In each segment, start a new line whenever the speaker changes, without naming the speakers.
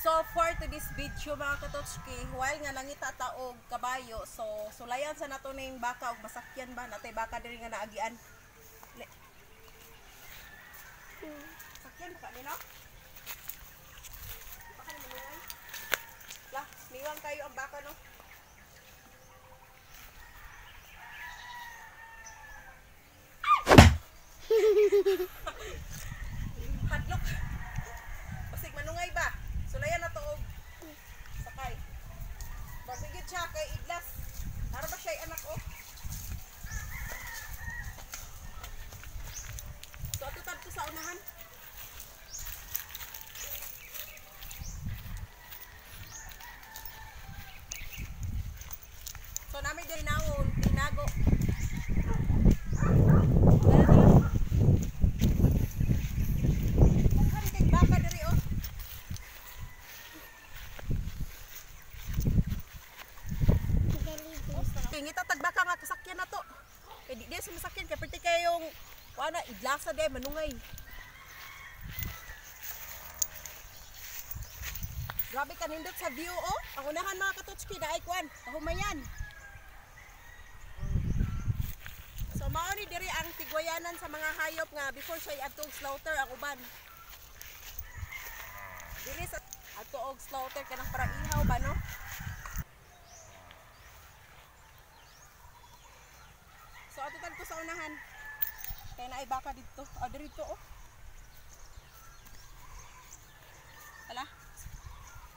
So for today's video mga katotski, while nga nangita taog kabayo, so sulayan sa nato ning baka og masakyan ba natay baka diri nga naagian. Sakyan ba nino? Baka ni manungan. Lah, niwang kayo ang baka no. Hadlok. Basig manungay ba? Sulayan na to og sakay. Basigid siya kay idlas. Para ba siya anak o? So ato tad ko sa unahan. So nami din nawon tinago. Ngita tagbaka nga kasakyan na to. Kaya di sa masakyan kaya pwede kayong wala idlasa day manungay. Grabe ka nindot sa view oh. Ang unahan mga katotski na ikwan, kahumayan. So mao ni diri ang tigwayanan sa mga hayop nga before siya adtong slaughter ang uban. Diri sa adto og slaughter kanang para ihaw ba no? So ato tan ko sa unahan. Kaya na ay baka dito. O dito oh. Hala.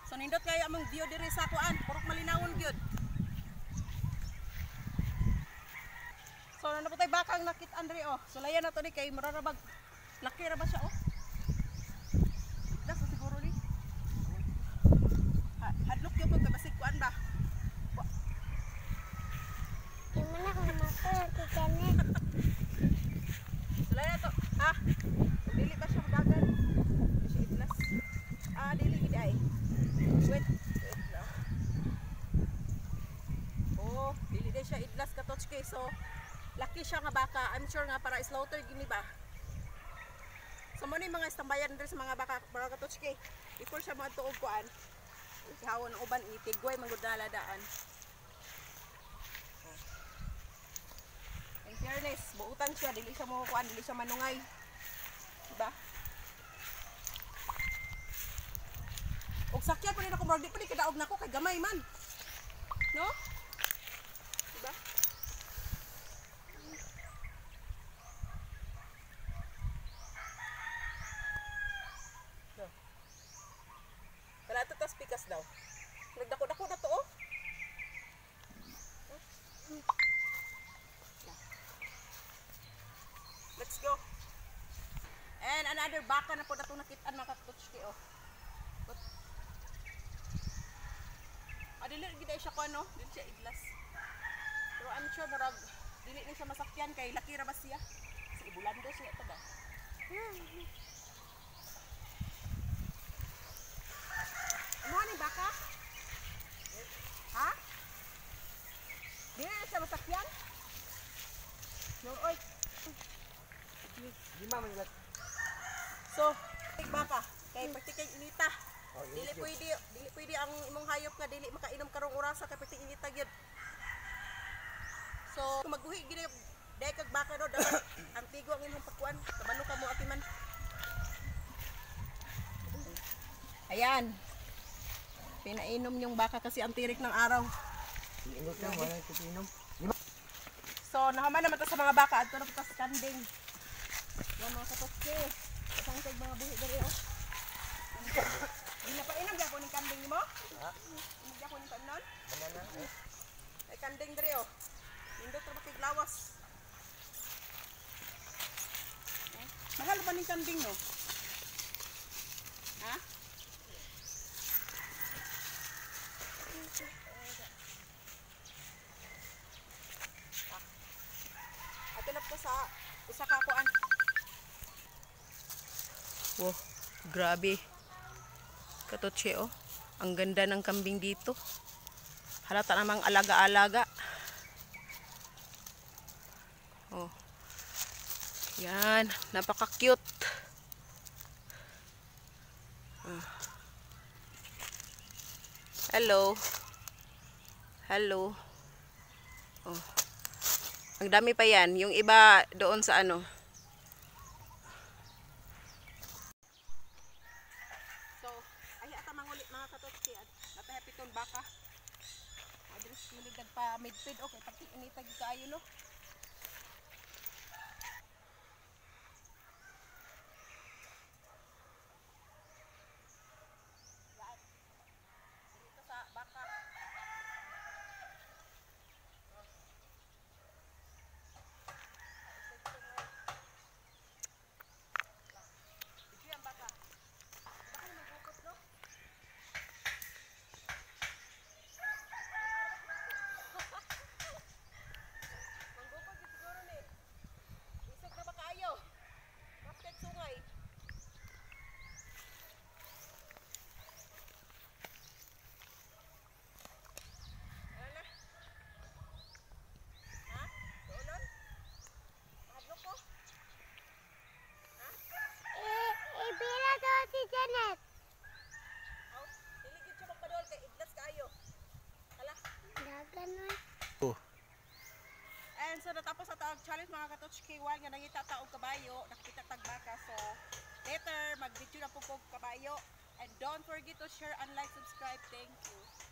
So nindot kaya among view diri sa kuan, purok malinawon gyud. So na po tay baka ang nakit-an diri oh. So layan na to ni kay murarabag. Laki ra ba siya oh? Das siguro ni. Hadlok gyud ko kay basig kuan ba.
Gimana kalau makan ikannya?
Selain itu, dili ba siya dagan? Siya idlas. Dili gid ay. Wait lang. Oh, dili din siya idlas ka totski. So, laki siya nga baka. I'm sure nga para slaughter gini ba. So, mo ni mga istambayan diri sa mga baka para ka totski. Before siya mo tuog kuan. Ihawon ang uban itigway manggod daladaan. Fairness, buutan siya, dili siya mo kuan, dili siya manungay. Diba? Og sakyan pa rin ako, marag di pa rin kadaog na ako, kay gamay man. No? Diba? No. Kala ito tas pikas daw. Nagdako-dako na to, oh. Let's go. And another baka na po na itong nakitaan mga katotski oh. Dili gid siya ko ano, dili siya idlas. Pero I'm sure marag dili ni siya masakyan kay laki ra ba siya. Si ibulando siya ito ba? Ano ni baka? Ha? Dili na siya masakyan? No, oy.
Lima man gat.
So, tig baka kay pertikay inita. Dili pwede ang imong hayop nga dili makainom karong orasa kay pertik inita gyud. So, kung magbuhi gid day kag baka do dapat ang tigo ang imong pagkuan, kabalo ka mo atiman. Ayan. Pinainom yung baka kasi ang tirik ng araw.
Ingot ka wala inom.
So, nahaman naman to sa mga baka adto na sa kanding. Yan mga katotski. Isang tag mga buhi dari oh. Hindi na pa inam gyapon ning kanding nimo? Ha? Hindi gyapon ning tanon?
Banana eh.
Ay kanding dari oh. Nindot ra bakig lawas. Mahal ba ning kanding no? Ha? Ato na po sa isa ka kuan. Wow, grabe. Katotsi oh. Ang ganda ng kambing dito. Halata namang alaga-alaga. Oh. Yan, napaka-cute. Hello. Hello. Oh. Ang dami pa yan. Yung iba doon sa ano. So, ay ata mangulit mga katotsi. Napahapiton baka. Adres miligan pa midfid. Okay, pati initag kaayo no. Yan. Dito sa baka. Dito yan baka. Baka na magbukot no? Manggukod yun siguro ni. Isog na ba kaayo? Bakit sungay? Ano na? Ha? Doolon? Mahadlok ko?
Ibila daw si Janet.
Aw, dili gyud siya magpadol kay idlas kaayo. Hala.
Dagan mo.
And so natapos sa taog challenge mga katotski while nga nangita ta og kabayo, nakita tag baka. So later mag-video na po kog kabayo. And don't forget to share and like, subscribe. Thank you.